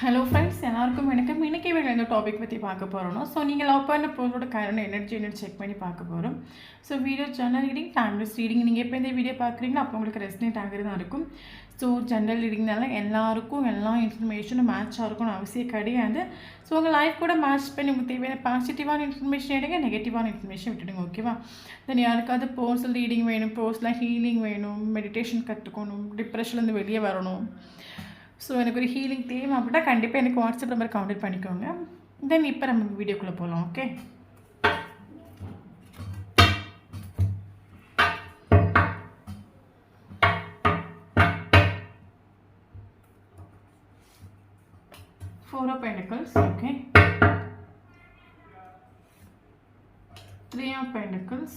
Hello friends, எல்லாருக்கும் வணக்கம். இன்றைக்கி வீடியோவில் இந்த டாபிக் பற்றி பார்க்க போகிறோம். ஸோ நீங்கள் லவ் பண்ண பொருளோட கரண்ட் எனர்ஜி செக் பண்ணி பார்க்க போகிறோம். So video general reading, timeless reading. நீங்கள் எப்போ இந்த வீடியோ பார்க்குறீங்களோ அப்போ உங்களுக்கு ரெஸ்னேட் ஆகிறது தான் இருக்கும். ஸோ ஜென்ரல் ரீடிங்னால எல்லாருக்கும் எல்லா இன்ஃபர்மேஷனும் மேட்சாக இருக்கும்னு அவசியம் கிடையாது. ஸோ உங்கள் லைஃப் கூட மேட்ச் பண்ணி உங்களுக்கு தேவையான பாசிட்டிவான இன்ஃபர்மேஷன் எடுங்க, நெகட்டிவான இன்ஃபர்மேஷன் விட்டுடுங்க. ஓகேவா? தென் யாருக்காவது பர்சனல் ரீடிங் வேணும், பர்சனல் ஹீலிங் வேணும், மெடிடேஷன் கற்றுக்கணும், டிப்ரெஷன்லேருந்து வெளியே வரணும், ஸோ எனக்கு ஒரு ஹீலிங் தேவை அப்படின்னா கண்டிப்பாக எனக்கு வாட்ஸ்அப் நம்பர் கான்டாக்ட் பண்ணிக்கோங்க. தென் இப்போ நம்ம வீடியோக்குள்ளே போகலாம். Okay, Four of Pentacles, okay, Three of Pentacles,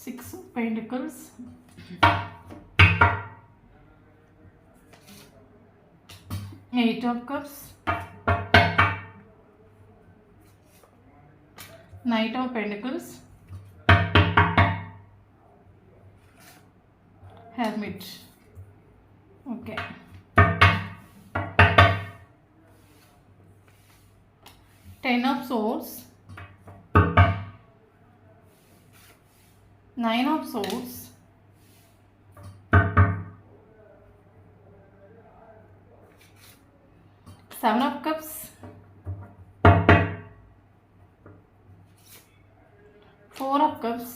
Six of Pentacles, Eight of Cups, Knight of Pentacles, Hermit. Okay, Ten of Swords, Nine of Swords, Seven of Cups, Four of Cups,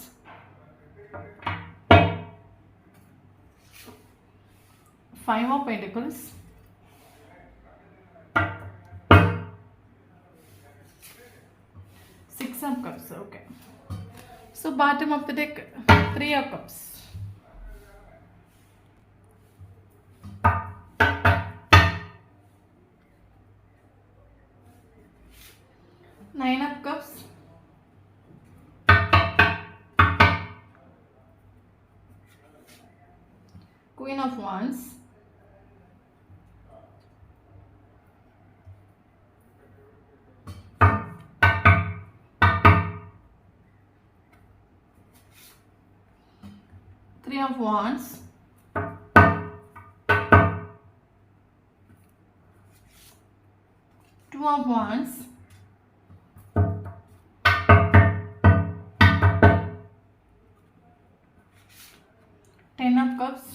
Five of Pentacles, Six of Cups. Okay, so bottom of the deck, Three of Cups, Nine of Cups, Queen of Wands, Three of Wands, Two of Wands, Ten of Cups,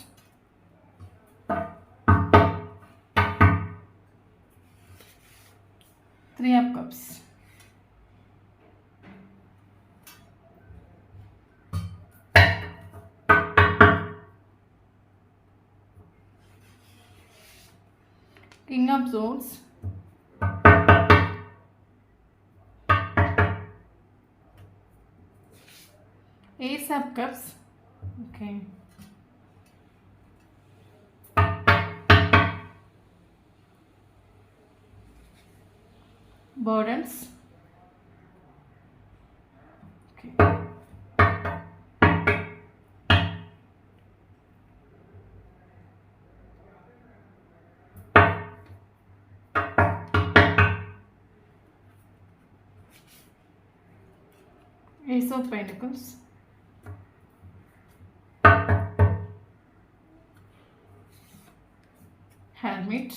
Three of Cups. King of Swords, Ace of Cups, okay, Burdens, okay, Ace of Pentacles, Hermit,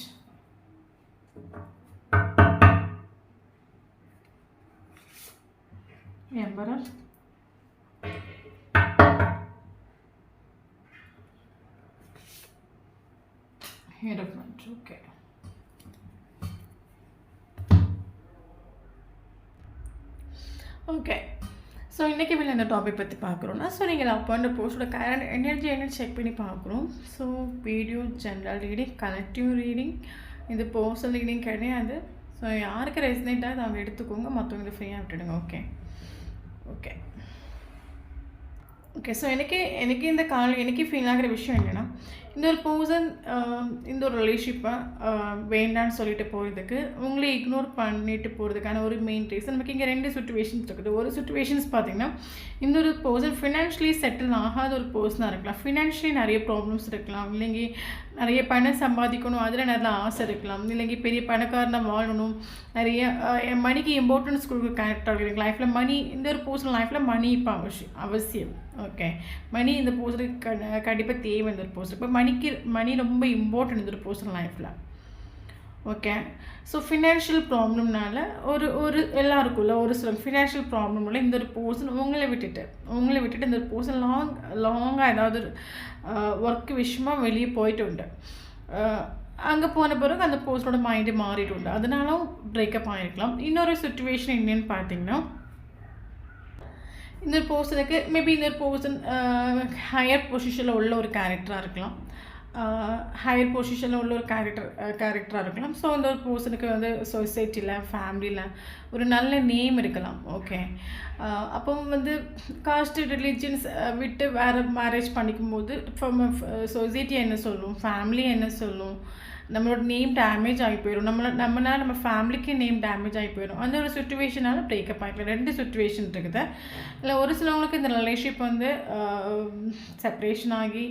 Emperor, Hierophant. Okay, okay. So இன்றைக்கி வெளில இந்த topic பற்றி பார்க்குறோன்னா, so நீங்கள் love பண்ணுற போஸ்டோட current energy என்ன check பண்ணி பார்க்குறோம். So video general reading, collective reading, இது பர்சனல் ரீடிங் கிடையாது. ஸோ யாருக்கு ரெசினேட் ஆகுது அவங்க எடுத்துக்கோங்க, மற்றவங்க இதை ஃப்ரீயாக விட்டுடுங்க. ஓகே ஓகே ஓகே ஸோ எனக்கு இந்த எனக்கு ஃபீல் ஆகிற விஷயம் என்னென்னா, இந்த ஒரு பர்சன் இந்த ஒரு ரிலேஷன்ஷிப்பை வேண்டான்னு சொல்லிட்டு போகிறதுக்கு, உங்களே இக்னோர் பண்ணிட்டு போகிறதுக்கான ஒரு மெயின் ரீசன் நமக்கு இங்கே ரெண்டு சுச்சுவேஷன்ஸ் இருக்குது. ஒரு சுச்சுவேஷன்ஸ் பார்த்திங்கன்னா, இந்த ஒரு பர்சன் ஃபினான்ஷியலி செட்டில் ஆகாத ஒரு பர்சனாக இருக்கலாம், ஃபினான்ஷியலி நிறைய ப்ராப்ளம்ஸ் இருக்கலாம், இல்லைங்க நிறைய பணம் சம்பாதிக்கணும் அதில் நிறைய ஆசை இருக்கலாம், இல்லைங்க பெரிய பணக்காரனாக வாழணும், நிறைய மணிக்கு இம்பார்ட்டன்ஸ் கொடுக்க கேரக்டர் இருக்குது லைஃப்பில். மணி இந்த ஒரு பர்சனல் லைஃப்பில் மணி இப்போ அவசியம். ஓகே. மணி இந்த பர்சனுக்கு கண்டிப்பாக தேவை இந்த ஒரு பர்சன். இப்போ மணி ரொம்ப இம்பார்ட்டன்ட் இந்த ஒரு பர்சன் லைஃப்பில். ஓகே. ஸோ ஃபினான்ஷியல் ப்ராப்ளம்னால ஒரு ஒரு எல்லாருக்குள்ள ஒரு சில ஃபினான்ஷியல் ப்ராப்ளம்ல இந்த ஒரு பர்சன் உங்களை விட்டுட்டு இந்த ஒரு பர்சன் லாங்காக ஏதாவது ஒர்க் விஷயமா வெளியே போயிட்டு உண்டு. அங்கே போன பிறகு அந்த பர்சனோட மைண்டு மாறிட்டு உண்டு. அதனாலும் பிரேக்கப் ஆகிருக்கலாம். இன்னொரு சுச்சுவேஷன் என்னன்னு பார்த்தீங்கன்னா, இந்த பர்சனுக்கு மேபி இந்த பர்சன் ஹையர் பொசிஷனில் உள்ள ஒரு கேரக்டராக இருக்கலாம். ஹையர் பொசிஷனில் உள்ள ஒரு கேரக்டராக இருக்கலாம். ஸோ அந்த ஒரு பர்சனுக்கு வந்து சொசைட்டியில் ஃபேமிலியில் ஒரு நல்ல நேம் இருக்கலாம். ஓகே. அப்போ வந்து காஸ்ட் ரிலீஜியன்ஸ் விட்டு வேறு மேரேஜ் பண்ணிக்கும் போது சொசைட்டி என்ன சொல்லும், ஃபேமிலி என்ன சொல்லும், நம்மளோட நேம் டேமேஜ் ஆகி போயிடும். நம்மளால் நம்ம ஃபேமிலிக்கு நேம் டேமேஜ் ஆகி போயிடும். அந்த ஒரு சுச்சுவேஷனால் பிரேக்கப் ஆகிக்கலாம். 2 சுச்சுவேஷன் இருக்குது. இல்லை ஒரு சிலவங்களுக்கு இந்த ரிலேஷன்ஷிப் வந்து செப்ரேஷன் ஆகி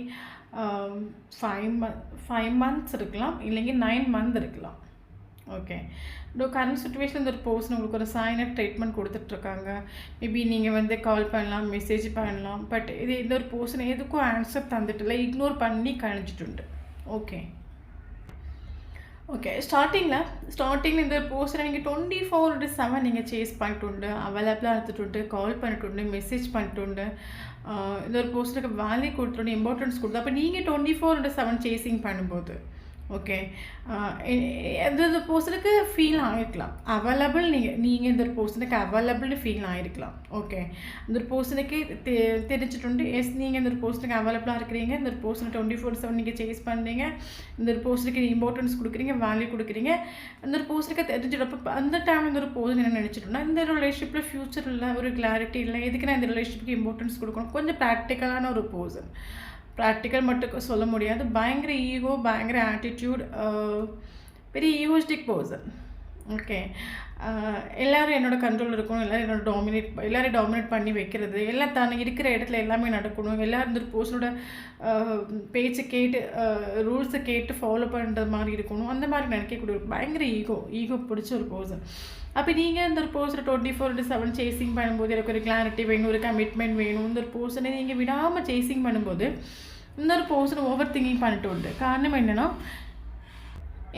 5 months இருக்கலாம், இல்லைங்க 9 months இருக்கலாம். ஓகே. கரண்ட் சுச்சுவேஷன் இந்த ஒரு பர்சன் உங்களுக்கு ஒரு சைன் ட்ரீட்மெண்ட் கொடுத்துட்ருக்காங்க. மேபி நீங்கள் வந்து கால் பண்ணலாம், மெசேஜ் பண்ணலாம். பட் இந்த ஒரு பர்சன் எதுக்கும் ஆன்சர் தந்துட்டு இல்லை, இக்னோர் பண்ணி கழிஞ்சிட்டுண்டு. ஓகே. ஸ்டார்டிங்கில் இந்த பர்சனை நீங்கள் 24/7 நீங்கள் சேஸ் பண்ணிட்டு அவைலபிளாக எடுத்துகிட்டு கால் பண்ணிட்டு மெசேஜ் பண்ணிட்டு இந்த ஒரு பர்சனுக்கு வேல்யூ கொடுத்துட்டு இம்பார்ட்டன்ஸ் கொடுத்து அப்போ நீங்கள் 24/7 சேசிங் பண்ணும்போது ஓகே இந்த பர்சனுக்கு ஃபீல் ஆகிருக்கலாம் அவைலபிள். நீங்கள் இந்த ஒரு பர்சனுக்கு அவைலபிள்னு ஃபீல் ஆகிருக்கலாம். ஓகே. இந்த ஒரு பர்சனுக்கு தெரிஞ்சிட்டு எஸ் நீங்கள் இந்த ஒரு பர்சனுக்கு அவைலபிளாக இருக்கிறீங்க, இந்த ஒரு பர்சனை 24/7 நீங்கள் சேஸ் பண்ணுறீங்க, இந்த ஒரு பர்சனுக்கு இம்பார்ட்டன்ஸ் கொடுக்குறீங்க, வேல்யூ கொடுக்குறீங்க. அந்த ஒரு பர்சனுக்கு தெரிஞ்சிட்டப்போ அந்த டைம் இந்த ஒரு பர்சன் என்ன நினச்சிட்டோம்னா இந்த ரிலேஷன்ஷிப்பில் ஃப்யூச்சர் இல்லை, ஒரு கிளாரிட்டி இல்லை, எதுக்கு நான் இந்த ரிலேஷன்ஷிப்புக்கு இம்பார்ட்டன்ஸ் கொடுக்கணும். கொஞ்சம் ப்ராக்டிக்கலான ஒரு பர்சன். ப்ராக்டிக்கல் மட்டும் சொல்ல முடியாது. பயங்கர ஈகோ, பயங்கர attitude, very egoistic person. Okay. எல்லோரும் என்னோட கண்ட்ரோல் இருக்கணும், எல்லோரும் டாமினேட் பண்ணி வைக்கிறது, எல்லாம் தான் இருக்கிற இடத்துல எல்லாமே நடக்கணும், எல்லோரும் இந்த பர்சனோட பேச்சு கேட்டு ரூல்ஸை கேட்டு ஃபாலோ பண்ணுற மாதிரி இருக்கணும், அந்த மாதிரி நினைக்கக்கூடிய பயங்கர ஈகோ பிடிச்ச ஒரு பர்சன். அப்போ நீங்கள் இந்த ஒரு பர்சனை 24/7 சேசிங் பண்ணும்போது எனக்கு ஒரு கிளாரிட்டி வேணும், ஒரு கமிட்மெண்ட் வேணும். இந்த ஒரு பர்சனை நீங்கள் விடாமல் சேசிங் பண்ணும்போது இந்த ஒரு பர்சனை ஓவர் திங்கிங் பண்ணிட்டு உண்டு. காரணம் என்னென்னா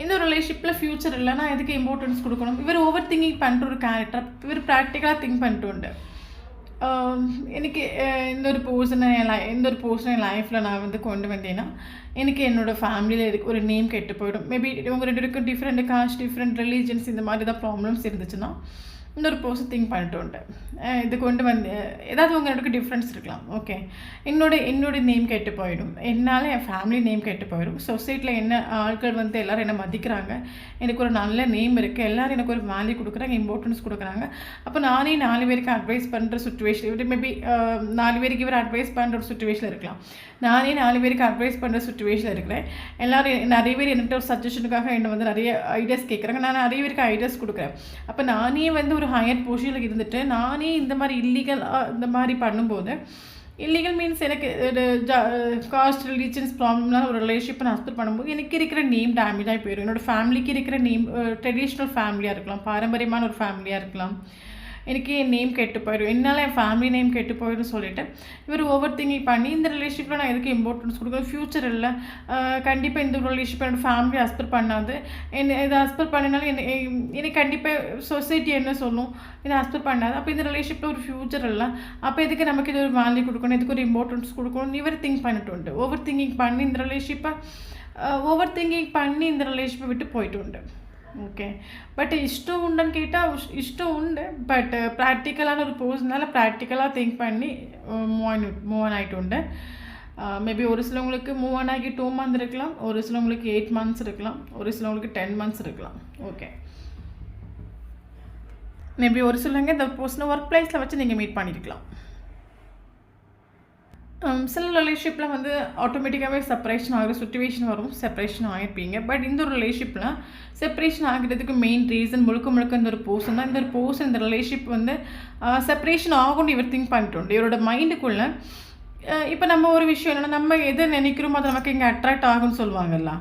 இந்த ஒரு ரிலேஷன்ஷிப்பில் ஃப்யூச்சர் இல்லைனா எதுக்கு இம்பார்ட்டன்ஸ் கொடுக்கணும். இவர் ஓவர் திங்கிங் பண்ணுற ஒரு கேரக்டர், இவர் ப்ராக்டிக்கலாக திங்க் பண்ணிட்டு உண்டு. எனக்கு இந்த ஒரு பர்சனை என் லைஃப்பில் நான் வந்து கொண்டு வந்தேன்னா எனக்கு என்னோடய ஃபேமிலியில் ஒரு நேம் கெட்டு போயிடும். மேபி இவங்க 2 பேருக்கும் டிஃப்ரெண்ட் காஸ்ட், டிஃப்ரெண்ட் ரிலீஜன்ஸ், இந்த மாதிரி தான் ப்ராப்ளம்ஸ் இருந்துச்சுன்னா இந்த ஒரு பர்சன் திங்க் பண்ணிட்டு உண்டு. இது கொண்டு வந்து ஏதாவது உங்க 2 டிஃப்ரென்ஸ் இருக்கலாம். ஓகே. என்னோட நேம் கெட்டு போயிடும், என்னால் என் ஃபேமிலி நேம் கெட்டு போயிடும். சொசைட்டியில் என்ன ஆட்கள் வந்து எல்லோரும் என்ன மதிக்கிறாங்க, எனக்கு ஒரு நல்ல நேம் இருக்குது, எல்லோரும் எனக்கு ஒரு வேல்யூ கொடுக்குறாங்க, இம்பார்ட்டன்ஸ் கொடுக்குறாங்க. அப்போ நானே 4 பேருக்கு அட்வைஸ் பண்ணுற சுச்சுவேஷன், இவர் மேபி 4 பேருக்கு இவர் அட்வைஸ் பண்ணுற ஒரு சுச்சுவேஷனில் இருக்கலாம். நானே 4 பேருக்கு அட்வைஸ் பண்ணுற சுச்சுவேஷனில் இருக்கிறேன். எல்லோரும் நிறைய பேர் என்கிட்ட ஒரு சஜஷனுக்காக என்னை வந்து நிறைய ஐடியாஸ் கேட்குறாங்க, நான் நிறைய பேருக்கு ஐடியாஸ் கொடுக்குறேன். அப்போ நானே வந்து ஒரு ஹையர் பொசிஷனில் இருந்துட்டு நானே இந்த மாதிரி இந்த மாதிரி பண்ணும்போது இல்லீகல் மீன்ஸ் எனக்கு காஸ்ட் ரிலீஜன்ஸ் ப்ராப்ளம்னால ஒரு ரிலேஷன்ஷிப்பை நான் அக்செப்ட் பண்ணும்போது எனக்கு இருக்கிற நேம் டேமேஜ் ஆகி போயிடும். என்னோடய ஃபேமிலிக்கு இருக்கிற நேம் ட்ரெடிஷ்னல் ஃபேமிலியாக இருக்கலாம், பாரம்பரியமான ஒரு ஃபேமிலியாக இருக்கலாம், எனக்கு என் நேம் கெட்டு போயிடும், என்னால் என் ஃபேமிலி நேம் கெட்டு போயிடும்னு சொல்லிவிட்டு இவர் ஓவர் திங்கிங் பண்ணி இந்த ரிலேஷன்ஷிப்பில் நான் எதுக்கு இம்பார்ட்டன்ஸ் கொடுக்குறேன், ஃப்யூச்சர் இல்லை, கண்டிப்பாக இந்த ரிலேஷன்ஷிப் என்னோட ஃபேமிலி அஸ்பெக்ட் பண்ணாது, இதை அஸ்பெக்ட் பண்ணினாலும் எனக்கு கண்டிப்பாக சொசைட்டி என்ன சொல்லும், இதை அஸ்பெக்ட் பண்ணாது, அப்போ இந்த ரிலேஷன்ஷிப்பில் ஒரு ஃப்யூச்சர் இல்லை, அப்போ எதுக்கு நமக்கு இது ஒரு வேல்யூ கொடுக்கணும், எதுக்கு ஒரு இம்பார்ட்டன்ஸ் கொடுக்கணும், இவர் திங்க் பண்ணிட்டு உண்டு. ஓவர் திங்கிங் பண்ணி இந்த ரிலேஷன்ஷிப்பை விட்டு போயிட்டு உண்டு. ஓகே. பட் இஷ்டம் உண்டுன்னு கேட்டால் இஷ்டம் உண்டு. பட் ப்ராக்டிக்கலான ஒரு பர்சனால ப்ராக்டிக்கலாக திங்க் பண்ணி மூவ் ஆன் ஆகிட்டு உண்டு. மேபி ஒரு சிலவங்களுக்கு மூவ் ஆன் ஆகி 2 months இருக்கலாம், ஒரு சிலவங்களுக்கு 8 months இருக்கலாம், ஒரு சிலவங்களுக்கு 10 months இருக்கலாம். ஓகே. மேபி ஒரு சிலவங்க இந்த பர்சனை ஒர்க் பிளேஸில் வச்சு நீங்கள் மீட் பண்ணியிருக்கலாம். சில ரிலேஷன்ஷிப்பில் வந்து ஆட்டோமேட்டிக்காகவே செப்பரேஷன் ஆகிற சுச்சுவேஷன் வரும், செப்பரேஷன் ஆகிருப்பீங்க. பட் இந்த ஒரு ரிலேஷன்ஷிப்பில் செப்பரேஷன் ஆகிறதுக்கு மெயின் ரீசன் முழுக்க இந்த ஒரு பர்சன் தான். இந்த ஒரு பர்சன் இந்த ரிலேஷன்ஷிப் வந்து செப்பரேஷன் ஆகும்னு இவர் திங்க் பண்ணிட்டு இவரோட மைண்டுக்குள்ளே. இப்போ நம்ம ஒரு விஷயம் என்னென்னா நம்ம எதை நினைக்கிறோமோ அது நமக்கு இங்கே அட்ராக்ட் ஆகும்னு சொல்லுவாங்கல்ல,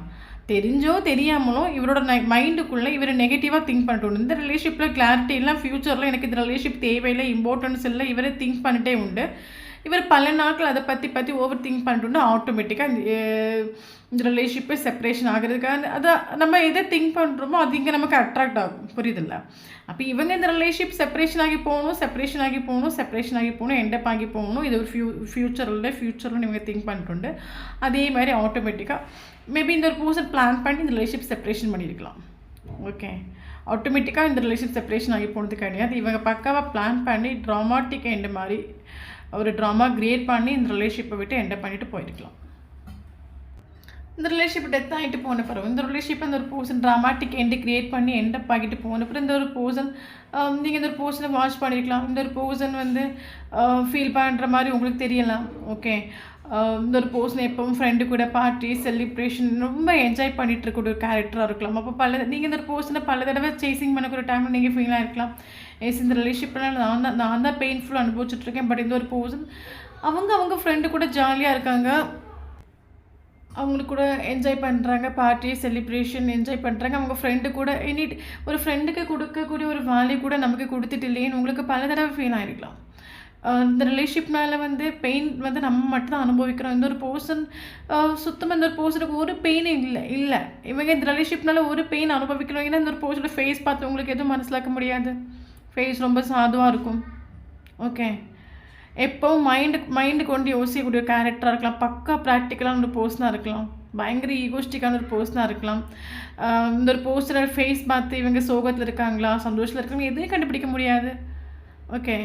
தெரிஞ்சோ தெரியாமலோ இவரோட மைண்டுக்குள்ளே இவர் நெகட்டிவாக திங்க் பண்ணிட்டு இந்த ரிலேஷன்ஷிப்பில் கிளாரிட்டி இல்லை, ஃப்யூச்சரில் எனக்கு இந்த ரிலேஷன்ஷிப் தேவையில்லை, இம்பார்ட்டன்ஸ் இல்லை, இவரே திங்க் பண்ணிட்டே உண்டு. இவர் பல நாட்கள் அதை பற்றி ஓவர் திங்க் பண்ணிட்டு ஆட்டோமேட்டிக்காக இந்த ரிலேஷன்ஷிப்பை செப்பரேஷன் ஆகிறதுக்காக அதை நம்ம எதை திங்க் பண்ணுறோமோ அது இங்கே நமக்கு அட்ராக்ட் ஆகும், புரியுதில்ல? அப்போ இவங்க இந்த ரிலேஷன்ஷிப் செப்பரேஷன் ஆகி போகணும், எண்டப் ஆகி போகணும், இது ஒரு ஃப்யூச்சரில் இவங்க திங்க் பண்ணிட்டு அதே மாதிரி ஆட்டோமேட்டிக்காக மேபி இந்த ஒரு பர்சன் பிளான் பண்ணி இந்த ரிலேஷன்ஷிப் செப்பரேஷன் பண்ணியிருக்கலாம். ஓகே, ஆட்டோமேட்டிக்காக இந்த ரிலேஷன் செப்பரேஷன் ஆகி போனது கிடையாது. இவங்க பக்காவாக பிளான் பண்ணி ட்ராமாட்டிக் எண்டு மாதிரி ஒரு ட்ராமா க்ரியேட் பண்ணி இந்த ரிலேஷன்ஷிப்பை விட்டு எண்டப் பண்ணிட்டு போயிருக்கலாம். இந்த ரிலேஷன்ஷிப் டெத் ஆகிட்டு போன பிறகு இந்த ரிலேஷன்ஷிப் அந்த ஒரு பர்சன் ட்ராமாட்டிக் எண்டு க்ரியேட் பண்ணி எண்டப் ஆகிட்டு போன பிறகு இந்த ஒரு பர்சன் நீங்கள் இந்த ஒரு பர்சனை வாட்ச் பண்ணியிருக்கலாம். இந்த ஒரு பர்சன் வந்து ஃபீல் பண்ணுற மாதிரி உங்களுக்கு தெரியலாம். ஓகே, இந்த ஒரு பர்சன் எப்பவும் ஃப்ரெண்டு கூட பார்ட்டி செலிப்ரேஷன் ரொம்ப என்ஜாய் பண்ணிகிட்டு இருக்க ஒரு கேரக்டராக இருக்கலாம். அப்போ நீங்கள் இந்த ஒரு பர்சனை பல தடவை சேசிங் பண்ணக்கூடிய டைமில் நீங்கள் ஃபீலாக இருக்கலாம், இந்த ரிலேஷன்ஷிப்பில் நான் தான் பெயின்ஃபுல் அனுபவிச்சுட்ருக்கேன். பட் இந்த ஒரு பர்சன் அவங்க ஃப்ரெண்டு கூட ஜாலியாக இருக்காங்க, அவங்களுக்கு கூட என்ஜாய் பண்ணுறாங்க, பார்ட்டி செலிப்ரேஷன் என்ஜாய் பண்ணுறாங்க. அவங்க ஃப்ரெண்டு கூட ஒரு ஃப்ரெண்டுக்கு கொடுக்கக்கூடிய ஒரு வேல்யூ கூட நமக்கு கொடுத்துட்டு இல்லையேன்னு உங்களுக்கு பல தடவை ஃபீல் ஆகிருக்கலாம். இந்த ரிலேஷன்ஷிப்னால வந்து பெயின் வந்து நம்ம மட்டும் தான் அனுபவிக்கிறோம். இந்த ஒரு பர்சன் சுத்தமாக இந்த ஒரு பர்சனுக்கு ஒரு பெயினும் இல்லை. இவங்க இந்த ரிலேஷன்ஷிப்னால ஒரு பெயின் அனுபவிக்கிறோம். ஏன்னா இந்த ஒரு பர்சனோட ஃபேஸ் பார்த்து உங்களுக்கு எதுவும் மனசிலாக்க முடியாது. ஃபேஸ் ரொம்ப சாதுவாக இருக்கும். ஓகே, எப்போவும் மைண்டு கொண்டு யோசிக்கக்கூடிய ஒரு கேரக்டராக இருக்கலாம், பக்கா ப்ராக்டிக்கலான ஒரு பர்சனாக இருக்கலாம், பயங்கர ஈகோஸ்டிக்கான ஒரு பர்சனாக இருக்கலாம். இந்த ஒரு பர்சனோட ஃபேஸ் பார்த்து இவங்க சோகத்தில் இருக்காங்களா சந்தோஷத்தில் இருக்காங்க எதையும் கண்டுபிடிக்க முடியாது. ஓகே,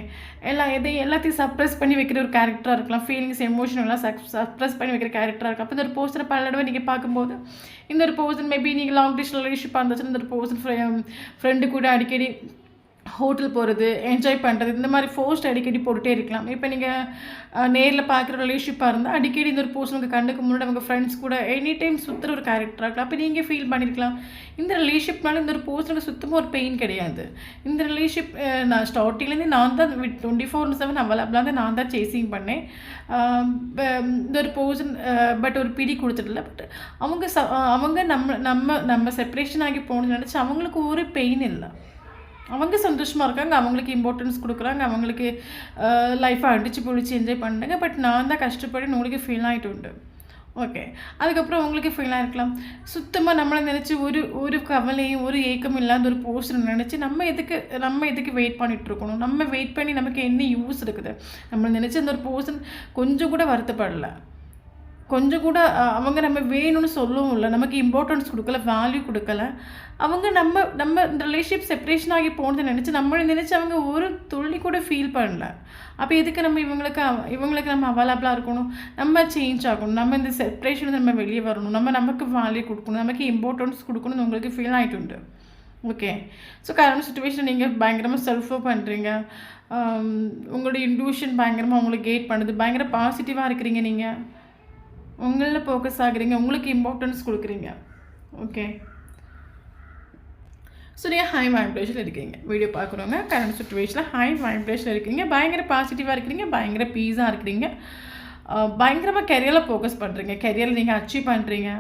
எல்லாத்தையும் சப்ரெஸ் பண்ணி வைக்கிற ஒரு கேரக்டராக இருக்கலாம், ஃபீலிங்ஸ் எமோஷனெல்லாம் சப்ரெஸ் பண்ணி வைக்கிற கேரக்டராக இருக்கலாம். அப்போ இந்த ஒரு பர்சனை பல தடவை நீங்கள் பார்க்கும்போது இந்த ஒரு பர்சன் மேபி நீங்கள் லாங் டிஸ்டன்ஸ் ரிலேஷன்ஷிப்பாக இருந்துச்சுன்னா இந்த ஒரு பர்சன் ஃப்ரெண்டு கூட அடிக்கடி ஹோட்டல் போகிறது என்ஜாய் பண்ணுறது இந்த மாதிரி போஸ்ட் அடிக்கடி போட்டுகிட்டே இருக்கலாம். இப்போ நீங்கள் நேரில் பார்க்குற ரிலேஷன்ஷிப்பாக இருந்தால் அடிக்கடி இந்த ஒரு போஸ்ட் உங்கள் கண்ணுக்கு முன்னாடி அவங்க ஃப்ரெண்ட்ஸ் கூட எனி டைம் சுற்றுற ஒரு கேரக்டராக இருக்கலாம். அப்போ நீங்கள் ஃபீல் பண்ணியிருக்கலாம் இந்த ரிலேஷன்ஷிப்னால இந்த ஒரு போஸ்ட்டுக்கு சுத்தமாக ஒரு பெயின் கிடையாது. இந்த ரிலேஷன்ஷிப் நான் ஸ்டார்டிங்லேருந்து நான் தான் 24/7 அவைலபிளாக தான் நான் தான் சேசிங் பண்ணேன். இந்த ஒரு பர்சன் பட் ஒரு பிடி கொடுத்துடல. பட் அவங்க நம்ம செப்பரேஷன் ஆகி போகணும்னு நினச்சி அவங்களுக்கு ஒரு பெயின் இல்லை. அவங்க சந்தோஷமாக இருக்காங்க, அவங்களுக்கு இம்பார்ட்டன்ஸ் கொடுக்குறாங்க, அவங்களுக்கு லைஃப்பை அடித்து பொழிச்சு என்ஜாய் பண்ணுறாங்க. பட் நான் தான் கஷ்டப்பட்டு உங்களுக்கு ஃபீல் ஆகிட்டு உண்டு. ஓகே, அதுக்கப்புறம் உங்களுக்கு ஃபீல் ஆகிருக்கலாம் சுத்தமாக நம்மளை நினச்சி ஒரு கவலையும் ஒரு ஏக்கமும் இல்லாத ஒரு போஸ்டர் நினச்சி நம்ம எதுக்கு வெயிட் பண்ணிகிட்ருக்கணும், நம்ம வெயிட் பண்ணி நமக்கு என்ன யூஸ் இருக்குது. நம்மளை நினச்சி அந்த ஒரு பர்சன் கொஞ்சம் கூட வருத்தப்படலை, கொஞ்சம் கூட அவங்க நம்ம வேணும்னு சொல்லவும் இல்லை, நமக்கு இம்பார்ட்டன்ஸ் கொடுக்கல, வேல்யூ கொடுக்கல. அவங்க நம்ம இந்த ரிலேஷன்ஷிப் செப்பரேஷன் ஆகி போனதை நினச்சி அவங்க ஒரு துள்ளி கூட ஃபீல் பண்ணல. அப்போ எதுக்கு நம்ம இவங்களுக்கு நம்ம அவைலபிளாக இருக்கணும், நம்ம சேஞ்ச் ஆகணும், நம்ம இந்த செப்பரேஷன் நம்ம வெளியே வரணும், நமக்கு வேல்யூ கொடுக்கணும், நமக்கு இம்பார்ட்டன்ஸ் கொடுக்கணும்னு உங்களுக்கு ஃபீல் ஆகிட்டு உண்டு. ஓகே, ஸோ கரண்ட் சுச்சுவேஷன் நீங்கள் பயங்கரமாக செல்ஃபாக பண்ணுறீங்க, உங்களோட இன்ட்யூஷன் பயங்கரமாக உங்களுக்கு கெயிட் பண்ணுது, பயங்கர பாசிட்டிவாக இருக்கிறீங்க, நீங்கள் உங்களில் ஃபோக்கஸ் ஆகுறீங்க, உங்களுக்கு இம்பார்ட்டன்ஸ் கொடுக்குறீங்க. ஓகே, ஸோ நீங்கள் ஹை வைப்ரேஷனில் இருக்கீங்க. வீடியோ பார்க்குறவங்க கரண்ட் சுச்சுவேஷனில் ஹை வைப்ரேஷனில் இருக்கீங்க, பயங்கர பாசிட்டிவாக இருக்கிறீங்க, பயங்கர பீஸாக இருக்கிறீங்க, பயங்கரமாக கெரியரில் ஃபோக்கஸ் பண்ணுறீங்க, கெரியரில் நீங்கள் அச்சீவ் பண்ணுறீங்க.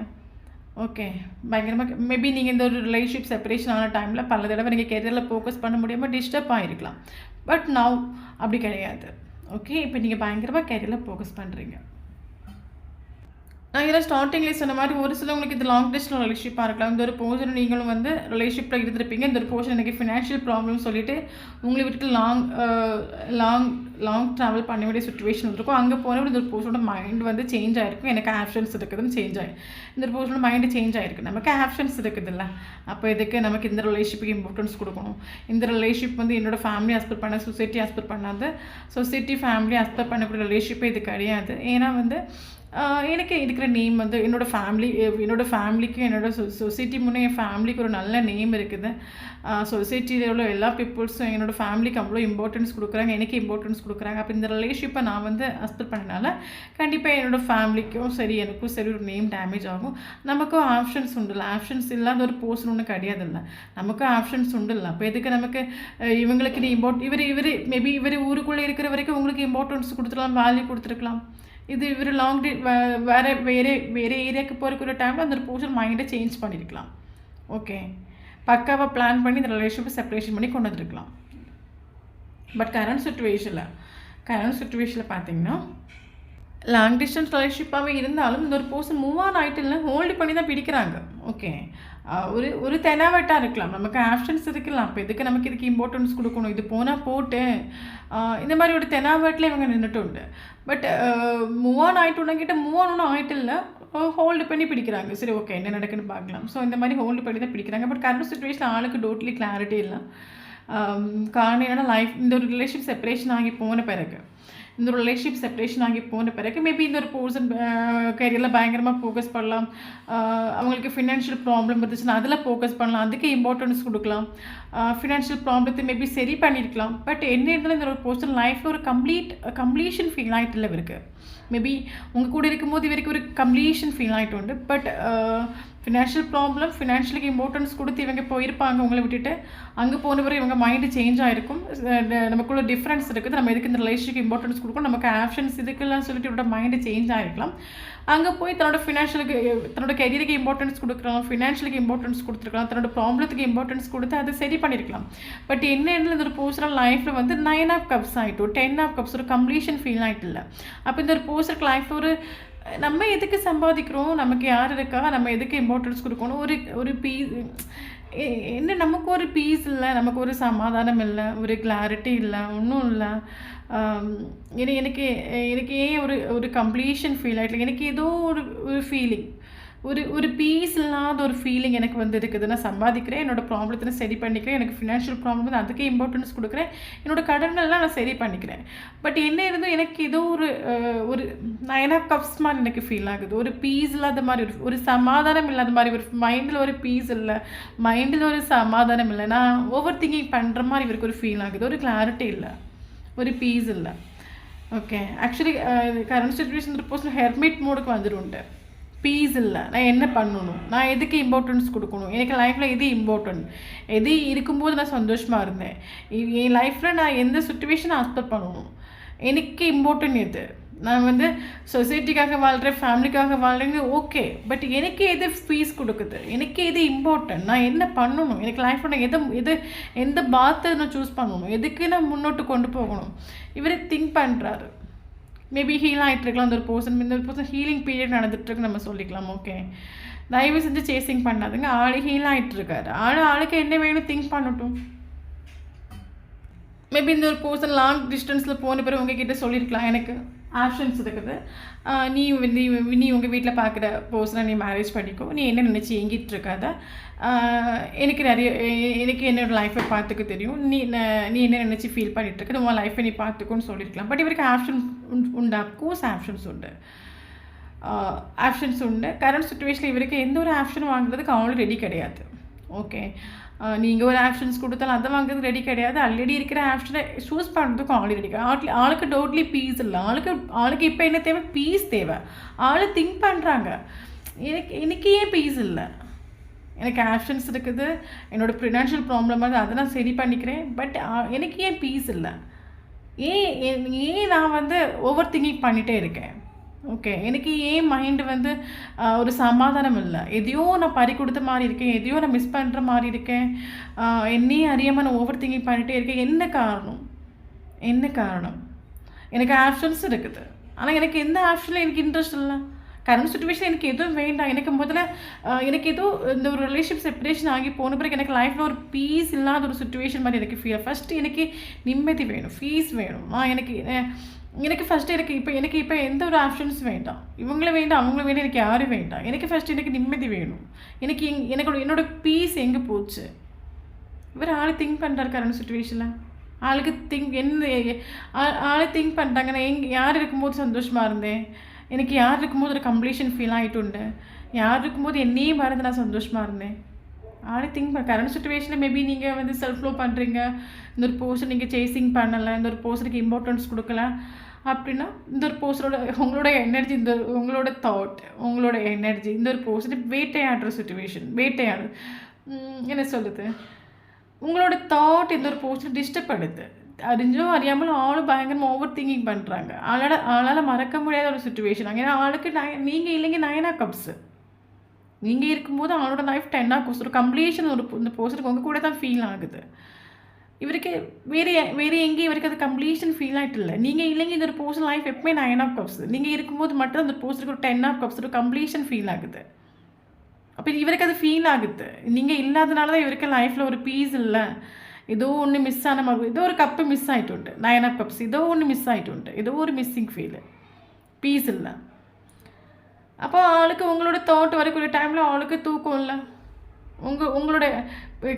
ஓகே, பயங்கரமாக மேபி நீங்கள் இந்த ஒரு ரிலேஷன்ஷிப் செப்பரேஷன் ஆன டைமில் பல தடவை நீங்கள் கெரியரில் ஃபோக்கஸ் பண்ண முடியாமல் டிஸ்டர்ப் ஆகிருக்கலாம். பட் நவ் அப்படி கிடையாது. ஓகே, இப்போ நீங்கள் பயங்கரமாக கெரியரில் ஃபோக்கஸ் பண்ணுறீங்க. நான் இதில் ஸ்டார்டிங்லேயே சொன்ன மாதிரி ஒரு சிலவங்களுக்கு இது லாங் டிஸ்டன்ஸ் ரிலேஷன்ஷிப்பாக இருக்கலாம். இந்த ஒரு போர்ஷன் நீங்களும் வந்து ரிலேஷன்ஷிப்பில் இருந்திருப்பீங்க. இந்த ஒரு போர்ஷன் எனக்கு ஃபினான்ஷியல் ப்ராப்ளம் சொல்லிட்டு உங்களை விட்டுட்டு லாங் ட்ராவல் பண்ண வேண்டிய சுச்சுவேஷன் இருக்கும். அங்கே போனவங்க இந்த ஒரு போர்ஷனோட மைண்ட் வந்து சேஞ்ச் ஆகிருக்கும். எனக்கு ஆப்ஷன்ஸ் இருக்குதுன்னு சேஞ்ச் ஆகிடும். இந்த ஒரு போர்ஷனோட மைண்டு சேஞ்ச் ஆகிருக்கு. நமக்கு ஆப்ஷன்ஸ் இருக்குது இல்லை, அப்போ இதுக்கு நமக்கு இந்த ரிலேஷன்ஷிப்புக்கு இம்பார்ட்டன்ஸ் கொடுக்கணும். இந்த ரிலேஷன்ஷிப் வந்து என்னோடய ஃபேமிலி ஆஸ்பெக்ட் பண்ண, சொசைட்டி ஆஸ்பெக்ட் பண்ணாது, சொசைட்டி ஃபேமிலி ஆஸ்பெக்ட் பண்ணக்கூடிய ரிலேஷன்ஷிப்பே இது கிடையாது. ஏன்னா வந்து எனக்கு இருக்கிற நேம் வந்து என்னோடய ஃபேமிலிக்கு என்னோடய சொசைட்டி முன்னே என் ஃபேமிலிக்கு ஒரு நல்ல நேம் இருக்குது. சொசைட்டியில் உள்ள எல்லா பீப்புள்ஸும் என்னோடய ஃபேமிலிக்கு அவ்வளோ இம்பார்ட்டன்ஸ் கொடுக்குறாங்க, எனக்கு இம்பார்ட்டன்ஸ் கொடுக்குறாங்க. அப்போ இந்த ரிலேஷன்ஷிப்பை நான் வந்து அக்செப்ட் பண்ணனால கண்டிப்பாக என்னோடய ஃபேமிலிக்கும் சரி எனக்கும் சரி ஒரு நேம் டேமேஜ் ஆகும். நமக்கும் ஆப்ஷன்ஸ் உண்டுல்ல, ஆப்ஷன்ஸ் இல்லாத ஒரு போர்ஷன் ஒன்றும் கிடையாது இல்லை, நமக்கும் ஆப்ஷன்ஸ் உண்டுல்ல. அப்போ எதுக்கு நமக்கு இவங்களுக்கு நீ இவர் மேபி இவர் ஊருக்குள்ளே இருக்கிற வரைக்கும் உங்களுக்கு இம்பார்ட்டன்ஸ் கொடுத்துருக்கலாம், வேல்யூ கொடுத்துருக்கலாம். இது இவர் லாங் வேறு ஏரியாவுக்கு போகிற டைமில் அந்த ஒரு போர்ஷன் மைண்டை சேஞ்ச் பண்ணியிருக்கலாம். ஓகே, பக்காவாக பிளான் பண்ணி இந்த ரிலேஷன்ஷிப்பை செப்பரேஷன் பண்ணி கொண்டு வந்துருக்கலாம். பட் கரண்ட் கரண்ட் சுச்சுவேஷனில் பார்த்தீங்கன்னா லாங் டிஸ்டன்ஸ் ரிலேஷன்ஷிப்பாகவே இருந்தாலும் இந்த ஒரு பர்சன் மூவ் ஆன் ஆகிட்டு இல்லை ஹோல்டு பண்ணி தான் பிடிக்கிறாங்க. ஓகே, ஒரு தெனாவட்டாக இருக்கலாம், நமக்கு ஆப்ஷன்ஸ் இருக்கலாம். அப்போ எதுக்கு நமக்கு இதுக்கு இம்பார்ட்டன்ஸ் கொடுக்கணும், இது போனால் போட்டு இந்த மாதிரி ஒரு தெனாவட்டில் இவங்க நின்றுட்டு உண்டு. பட் மூவ் ஆன் ஆகிட்டு உடங்கிட்ட மூவ் ஆன் ஒன்றும் ஆகிட்டு இல்லை, ஹோல்டு பண்ணி பிடிக்கிறாங்க. சரி, ஓகே, என்ன நடக்குன்னு பார்க்கலாம். ஸோ இந்த மாதிரி ஹோல்டு பண்ணி தான் பிடிக்கிறாங்க. பட் கரண்ட் சுச்சுவேஷன் ஆளுக்கு டோட்டலி கிளாரிட்டி இல்லை. காரணம் என்னென்னா லைஃப் இந்த ஒரு ரிலேஷன் செப்பரேஷன் ஆகி போன பிறகு மேபி இந்த ஒரு பர்சன் கரியரில் பயங்கரமாக ஃபோக்கஸ் பண்ணலாம். அவங்களுக்கு ஃபினான்ஷியல் ப்ராப்ளம் இருந்துச்சுன்னா அதில் ஃபோக்கஸ் பண்ணலாம், அதுக்கு இம்பார்ட்டன்ஸ் கொடுக்கலாம். ஃபினான்ஷியல் ப்ராப்ளத்தை மேபி சரி பண்ணியிருக்கலாம். பட் என்ன இருந்தாலும் இந்த ஒரு பர்சன் லைஃப்பில் ஒரு கம்ப்ளீஷன் ஃபீல் ஆகிட்டு இல்லை இவருக்கு. மேபி உங்கள் கூட இருக்கும்போது இவருக்கு ஒரு கம்ப்ளீஷன் ஃபீல் ஆகிட்டு உண்டு. பட் ஃபினான்ஷியல் ப்ராப்ளம், ஃபினான்ஷியலுக்கு இம்பார்ட்டன்ஸ் கொடுத்து இவங்க போயிருப்பாங்க உங்களை விட்டுட்டு. அங்கே போன பிறகு இவங்க மைண்டு சேஞ்ச் ஆகிருக்கும். நமக்குள்ள டிஃப்ரென்ஸ் இருக்குது, நம்ம எதுக்கு இந்த ரிலேஷனுக்கு இம்பார்ட்டன்ஸ் கொடுக்கும், நமக்கு ஆப்ஷன்ஸ் இதுக்கெல்லாம் சொல்லிட்டு இவரோட மைண்டு சேஞ்ச் ஆகிருக்கலாம். அங்கே போய் தன்னோட ஃபினான்ஷியலுக்கு, தன்னோட கெரியருக்கு இம்பார்ட்டன்ஸ் கொடுக்கலாம், ஃபினான்ஷியலுக்கு இம்பார்ட்டன்ஸ் கொடுத்துருக்கலாம், தன்னோட ப்ராப்ளத்துக்கு இம்பார்ட்டன்ஸ் கொடுத்து அதை சரி பண்ணியிருக்கலாம். பட் என்ன இந்த ஒரு பர்சனல் லைஃப்பில் வந்து 9 ஆஃப் கப்ஸ் ஆகிட்டோம், 10 ஆஃப் கப்ஸ், ஒரு கம்ப்ளீஷன் ஃபீல் ஆகிட்டு இல்லை. அப்போ இந்த ஒரு பர்சனல் லைஃப்பில் ஒரு நம்ம எதுக்கு சம்பாதிக்கிறோம், நமக்கு யார் இருக்கா, நம்ம எதுக்கு இம்பார்ட்டன்ஸ் கொடுக்கணும், ஒரு பீஸ் என்ன, நமக்கு ஒரு பீஸ் இல்லை, நமக்கு ஒரு சமாதானம் இல்லை, ஒரு கிளாரிட்டி இல்லை, ஒன்றும் இல்லை. எனக்கு ஏன் ஒரு கம்ப்ளீஷன் ஃபீல் ஆகிட்டு, எனக்கு ஏதோ ஒரு ஃபீலிங், ஒரு பீஸ் இல்லாத ஒரு ஃபீலிங் எனக்கு வந்து இருக்குது. நான் சம்பாதிக்கிறேன், என்னோடய ப்ராப்ளத்தை சரி பண்ணிக்கிறேன், எனக்கு ஃபினான்ஷியல் ப்ராப்ளம் வந்து அதுக்கே இம்பார்ட்டன்ஸ் கொடுக்குறேன், என்னோடய கடன்கள்லாம் நான் சரி பண்ணிக்கிறேன். பட் என்ன இருந்தும் எனக்கு ஏதோ ஒரு 9 ஆஃப் கப்ஸ் மாதிரி எனக்கு ஃபீல் ஆகுது. ஒரு பீஸ் இல்லாத மாதிரி, ஒரு சமாதானம் இல்லாத மாதிரி, ஒரு மைண்டில் ஒரு பீஸ் இல்லை, மைண்டில் ஒரு சமாதானம் இல்லை. நான் ஓவர் திங்கிங் பண்ணுற மாதிரி இவருக்கு ஒரு ஃபீல் ஆகுது. ஒரு கிளாரிட்டி இல்லை, ஒரு பீஸ் இல்லை. Okay, actually current situation person hermit மோடுக்கு வந்துடுண்டு. பீஸ் இல்லை, நான் என்ன பண்ணணும், நான் எதுக்கு இம்பார்ட்டன்ஸ் கொடுக்கணும், எனக்கு லைஃப்பில் எது இம்பார்ட்டன்ட், எது இருக்கும்போது நான் சந்தோஷமாக இருந்தேன், என் லைஃப்பில் நான் எந்த சுச்சுவேஷனை அக்செப்ட் பண்ணணும், எனக்கு இம்பார்ட்டன்ட் எது, நான் வந்து சொசைட்டிக்காக வாழ்கிறேன், ஃபேமிலிக்காக வாழ்கிறேங்க, ஓகே. பட் எனக்கு எது பீஸ் கொடுக்குது, எனக்கு எது இம்பார்ட்டன்ட், நான் என்ன பண்ணணும், எனக்கு லைஃப்பில் நான் எந்த பாத்தை நான் சூஸ் பண்ணணும், எதுக்கு நான் முன்னோட்டு கொண்டு போகணும், இவர் திங்க் பண்ணுறாரு. மேபி ஹீல் ஆகிட்டுருக்கலாம் இந்த ஒரு பர்சன் ஹீலிங் பீரியட் நடந்துகிட்ருக்கு நம்ம சொல்லிக்கலாம். ஓகே, தயவு செஞ்சு சேசிங் பண்ணாதுங்க. ஆள் ஹீல் ஆகிட்டுருக்காரு, ஆளுக்கு என்ன வேணும் திங்க் பண்ணட்டும். மேபி இந்த ஒரு பர்சன் லாங் டிஸ்டன்ஸில் போன பிறகு உங்ககிட்ட சொல்லியிருக்கலாம், எனக்கு ஆப்ஷன்ஸ் இருக்குது, நீ உங்கள் வீட்டில் பார்க்குற பர்சனை நீ மேரேஜ் பண்ணிக்கோ, நீ என்ன நினச்சி எங்கிட்டு இருக்காத, எனக்கு என்னோடய லைஃப்பை பார்த்துக்க தெரியும், நீ என்ன நினச்சி ஃபீல் பண்ணிகிட்ருக்க, உன் லைஃப்பை நீ பார்த்துக்கோன்னு சொல்லியிருக்கலாம். பட் இவருக்கு ஆப்ஷன் உண்டு, அப்கோர்ஸ் ஆப்ஷன்ஸ் உண்டு. கரண்ட் சுச்சுவேஷனில் இவருக்கு எந்த ஒரு ஆப்ஷன் வாங்குறதுக்கு அவங்களும் ரெடி கிடையாது. ஓகே, நீங்கள் ஒரு ஆப்ஷன்ஸ் கொடுத்தாலும் அதை வாங்குறது ரெடி கிடையாது. ஆல்ரெடி இருக்கிற ஆப்ஷனை சூஸ் பண்ணுறதுக்கும் ஆல்ரெடி கிடையாது. ஆளுக்கு டோட்லி பீஸ் இல்லை, ஆளுக்கு இப்போ என்ன தேவை, பீஸ் தேவை. ஆள் திங்க் பண்ணுறாங்க, எனக்கு ஏன் பீஸ் இல்லை, எனக்கு ஆப்ஷன்ஸ் இருக்குது, என்னோடய ஃபினான்ஷியல் ப்ராப்ளம் வந்து அதை நான் சரி பண்ணிக்கிறேன், பட் எனக்கு ஏன் பீஸ் இல்லை, ஏன் நான் வந்து ஓவர் திங்கிங் பண்ணிகிட்டே இருக்கேன். ஓகே, எனக்கு ஏன் மைண்டு வந்து ஒரு சமாதானம் இல்லை, எதையோ நான் பறி கொடுத்த மாதிரி இருக்கேன், எதையோ நான் மிஸ் பண்ணுற மாதிரி இருக்கேன், என்னையும் அறியாமல் நான் ஓவர் திங்கிங் பண்ணிகிட்டே இருக்கேன். என்ன காரணம்? எனக்கு ஆப்ஷன்ஸ் இருக்குது, ஆனால் எனக்கு எந்த ஆப்ஷனில் எனக்கு இன்ட்ரெஸ்ட் இல்லை. கரண்ட் சுச்சுவேஷன் எனக்கு எதுவும் வேண்டாம். எனக்கு முதல்ல எனக்கு ஏதோ இந்த ஒரு ரிலேஷன்ஷிப் செப்பரேஷன் ஆகி போன பிறகு எனக்கு லைஃப்பில் ஒரு பீஸ் இல்லாத ஒரு சுச்சுவேஷன் மாதிரி எனக்கு ஃபீல். ஃபஸ்ட்டு எனக்கு நிம்மதி வேணும், பீஸ் வேணும். எனக்கு ஃபஸ்ட்டு எனக்கு இப்போ எந்த ஒரு ஆப்ஷன்ஸ் வேண்டாம், இவங்களும் வேண்டாம் அவங்களும் வேண்டாம், எனக்கு யாரும் வேண்டாம். எனக்கு ஃபஸ்ட்டு எனக்கு நிம்மதி வேணும். என்னோட பீஸ் எங்கே போச்சு? இவர் ஆள் திங்க் பண்ணுறாரு கரண்ட் சுச்சுவேஷனில். ஆளுக்கு திங்க் பண்ணிட்டாங்க, நான் யார் இருக்கும்போது சந்தோஷமாக இருந்தேன், எனக்கு யார் இருக்கும்போது ஒரு கம்ப்ளீஷன் ஃபீல் ஆகிட்டு, யார் இருக்கும்போது என்னையே மறந்து நான் சந்தோஷமாக இருந்தேன். திங்க் கரண்ட் சுச்சுவேஷனில் மேபி நீங்கள் வந்து செல்ஃப் லவ் பண்ணுறீங்க, இந்த ஒரு பர்சன் நீங்கள் சேசிங் பண்ணலை, இந்த ஒரு பர்சனுக்கு இம்பார்ட்டன்ஸ் கொடுக்கல அப்படின்னா, இந்த ஒரு பர்சனோட உங்களோட எனர்ஜி, உங்களோட தாட், உங்களோட எனர்ஜி இந்த ஒரு பர்சனை வேட்டையாடுற சுச்சுவேஷன், என்ன சொல்லுது, உங்களோட தாட் இந்த ஒரு பர்சனை டிஸ்டர்ப் பண்ணுது. அறிஞ்சோ அறியாமல் ஆளும் பயங்கரமாக ஓவர் திங்கிங் பண்ணுறாங்க. ஆளால் மறக்க முடியாத ஒரு சுச்சுவேஷன். ஏன்னா ஆளுக்கு நீங்கள் இல்லைங்க 9 ஆஃப் கப்ஸு, நீங்கள் இருக்கும்போது அவனோட லைஃப் 10 ஆஃப் கப்ஸ். ஒரு கம்ப்ளீஷன் இந்த பர்சனுக்கு உங்கள் கூட தான் ஃபீல் ஆகுது. இவருக்கு வேறு எங்கேயும் இவருக்கு அது கம்ப்ளீஷன் ஃபீல் ஆகிட்டு இல்லை. நீங்கள் இல்லைங்க இந்த ஒரு பர்சன் லைஃப் எப்பவுமே 9 ஆஃப் கப்ஸ். நீங்கள் இருக்கும்போது மட்டும் அந்த பர்சனுக்கு ஒரு 10 ஆஃப் கப்ஸ் ஒரு கம்ப்ளீஷன் ஃபீல் ஆகுது. அப்போ இவருக்கு அது ஃபீல் ஆகுது. நீங்கள் இல்லாதனால தான் இவருக்கு லைஃப்பில் ஒரு பீஸ் இல்லை. ஏதோ ஒன்று மிஸ் ஆன மாதிரி, ஏதோ ஒரு கப்பு மிஸ் ஆகிட்டு 9 ஆஃப் கப்ஸ் ஏதோ ஒன்று மிஸ் ஆகிட்டு, ஏதோ ஒரு மிஸ்ஸிங் ஃபீலு, பீஸ் இல்லை. அப்போ அவளுக்கு உங்களோட தாட் வரக்கூடிய டைமில் அவளுக்கு தூக்கம் இல்லை. உங்களோட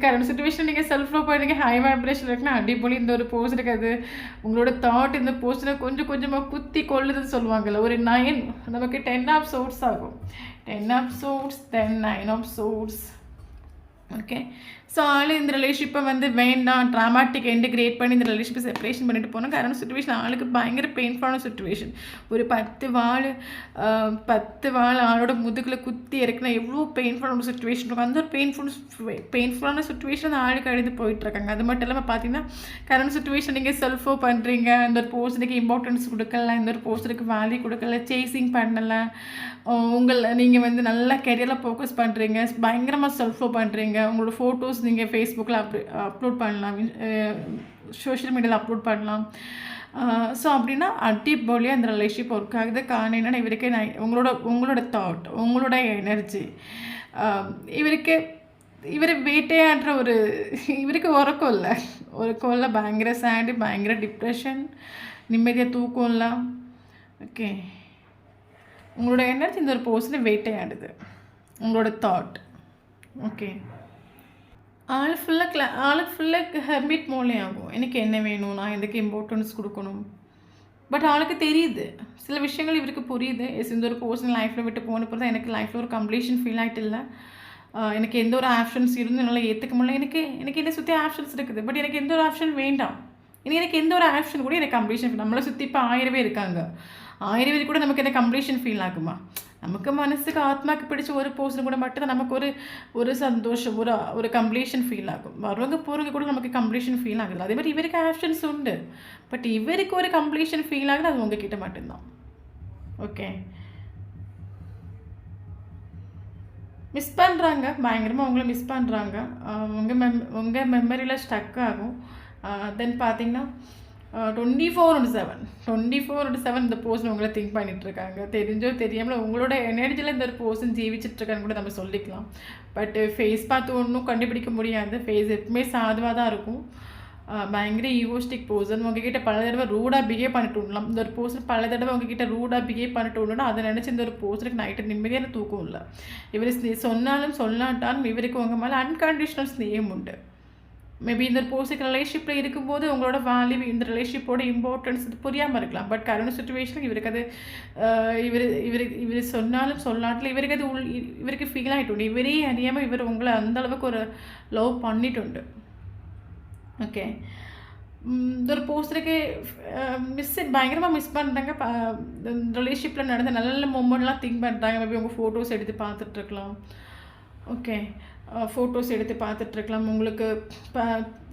கரண்ட் சுச்சுவேஷன் நீங்கள் செல்ஃப் லவ் பண்ணுறீங்க, ஹை வைப்ரேஷன் இருக்குன்னா அடிப்பொலி. இந்த ஒரு போஸ்ட் இருக்காது, உங்களோட தாட் இந்த போஸ்ட்டில் கொஞ்சம் கொஞ்சமாக குத்தி கொள்ளுதுன்னு சொல்லுவாங்கள்ல. ஒரு 9 நமக்கு 10 ஆஃப் சோர்ஸ் ஆகும். 10 of source, then 9 of source. Okay, so ஆள் இந்த ரிலேஷன்ஷிப்பை வந்து வேண்டாம், ட்ராமாட்டிக் எண்டு கிரியேட் பண்ணி இந்த ரிலேஷன்ஷிப்பை செப்பரேஷன் பண்ணிட்டு போனால் கரண்ட் சுச்சுவேஷன் ஆளுக்கு பயங்கர பெயின்ஃபுல்லான சுச்சுவேஷன். ஒரு 10 வாள் ஆளோட முதுகில் குத்தி இருக்குன்னா எவ்வளோ பெயின்ஃபுல்லான சுச்சுவேஷன் இருக்கும். அந்த ஒரு பெயின்ஃபுல்லான சுச்சுவேஷன் ஆளுக்கு அழுது போயிட்டுருக்காங்க. அது மட்டும் இல்லாமல் பார்த்தீங்கன்னா கரண்ட் சுச்சுவேஷன் நீங்கள் செல்ஃபோ பண்ணுறீங்க, இந்த ஒரு போஸ்ட்டுக்கு இம்பார்ட்டன்ஸ் கொடுக்கல, இந்த ஒரு போஸ்ட்டுக்கு வேல்யூ கொடுக்கல, சேசிங் பண்ணலை, நீங்கள் வந்து நல்லா கெரியரில் ஃபோக்கஸ் பண்ணுறீங்க, பயங்கரமாக செல்ஃபோ பண்ணுறீங்க, உங்களோட ஃபோட்டோஸ் நீங்கள் ஃபேஸ்புக்கில் அப்லோட் பண்ணலாம், சோஷியல் மீடியாவில் அப்லோட் பண்ணலாம். ஸோ அப்படின்னா அடிப்பொலியாக அந்த ரிலேஷன்ஷிப் ஒர்க் ஆகுது. காரணம் என்னென்னா இவருக்கு உங்களோட தாட், உங்களோட எனர்ஜி, இவர் வேட்டையாடுற இவருக்கு உறக்கம் இல்லை, பயங்கர சேடு, பயங்கர டிப்ரெஷன், நிம்மதியாக தூக்கம் இல்லை. ஓகே, உங்களோட எனர்ஜி இந்த ஒரு பர்சனை வேட்டையாடுது, உங்களோட தாட். ஓகே, ஆளுக்கு ஃபுல்லாக ஹெர்மிட் மோலே ஆகும். எனக்கு என்ன வேணும், நான் எதுக்கு இம்பார்ட்டன்ஸ் கொடுக்கணும். பட் ஆளுக்கு தெரியுது, சில விஷயங்கள் இவருக்கு புரியுது. இந்த ஒரு பர்சன் லைஃப்பில் விட்டு போன பிறகு தான் எனக்கு லைஃப்பில் ஒரு கம்ப்ளீஷன் ஃபீல் ஆகிட்டு இல்லை. எனக்கு எந்த ஒரு ஆப்ஷன்ஸ் இருந்து என்னால் ஏற்றுக்க முடியல. எனக்கு என்ன சுற்றி ஆப்ஷன்ஸ் இருக்குது, பட் எனக்கு எந்த ஒரு ஆப்ஷன் வேண்டாம். எனக்கு எந்த ஒரு ஆப்ஷன் கூட எனக்கு கம்ப்ளீஷன். நம்மளை சுற்றி இப்போ 1000 பேர் இருக்காங்க, 1000 பேர் கூட நமக்கு என்ன கம்ப்ளீஷன் ஃபீல் ஆகுமா? நமக்கு மனசுக்கு ஆத்மாக்கு பிடிச்ச ஒரு போர்ஷன் கூட மட்டும்தான் நமக்கு ஒரு சந்தோஷம், ஒரு கம்ப்ளீஷன் ஃபீல் ஆகும். வரவங்க போகிறவங்க கூட நமக்கு கம்ப்ளீஷன் ஃபீல் ஆகுது. அதே மாதிரி இவருக்கு ஆப்ஷன்ஸ் உண்டு, பட் இவருக்கு ஒரு கம்ப்ளீஷன் ஃபீல் ஆகுது, அது உங்ககிட்ட மட்டும்தான். ஓகே, மிஸ் பண்ணுறாங்க, பயங்கரமாக உங்களை மிஸ் பண்ணுறாங்க. உங்கள் மெமரியில் ஸ்டக் ஆகும். தென் பார்த்தீங்கன்னா 24/7 இந்த பர்சன் உங்களை திங்க் பண்ணிகிட்ருக்காங்க. தெரிஞ்சோ தெரியாமல் உங்களோட எனர்ஜியில் இந்த ஒரு பர்சன் ஜீவிச்சிட்ருக்கான்னு கூட நம்ம சொல்லிக்கலாம். பட் ஃபேஸ் பார்த்து ஒன்றும் கண்டுபிடிக்க முடியாது. ஃபேஸ் எப்பவுமே சாதுவாக தான் இருக்கும். பயங்கர ஈகோஸ்டிக் பர்சன். உங்ககிட்ட பல தடவை ரூடாக பிஹேவ் பண்ணிட்டு விடலாம். இந்த ஒரு பர்சன் பல தடவை உங்ககிட்ட ரூடாக பிஹேவ் பண்ணிட்டு விடணும். அதை நினச்சி இந்த ஒரு பர்சனுக்கு நைட்டு நிம்மதியான தூக்கம் இல்லை. இவர் சொன்னாலும் சொல்லாட்டாலும் இவருக்கு உங்கள் மேலே அன்கண்டிஷனல் ஸ்நேகம் உண்டு. மேபி இந்த பர்சனுக்கு ரிலேஷன்ஷிப்பில் இருக்கும்போது உங்களோட வேல்யூ, இந்த ரிலேஷன்ஷிப்போட இம்பார்ட்டன்ஸ் இது புரியாமல் இருக்கலாம். பட் கரண்ட் சுச்சுவேஷனுக்கு இவருக்கு அது இவர் சொன்னாலும் சொல்லாட்டில் இவருக்கு அது இவருக்கு ஃபீல் ஆகிட்டு, இவரே அறியாமல் இவர் உங்களை அந்தளவுக்கு ஒரு லவ் பண்ணிட்டு. ஓகே, இந்த ஒரு போஸ்டருக்கு பயங்கரமாக மிஸ் பண்ணுறாங்க. ரிலேஷன்ஷிப்பில் நடந்த நல்ல நல்ல மூமெண்ட்லாம் திங்க் பண்ணுறாங்க. மேபி உங்கள் ஃபோட்டோஸ் எடுத்து பார்த்துட்ருக்கலாம். ஓகே, ஃபோட்டோஸ் எடுத்து பார்த்துட்ருக்கலாம். உங்களுக்கு இப்போ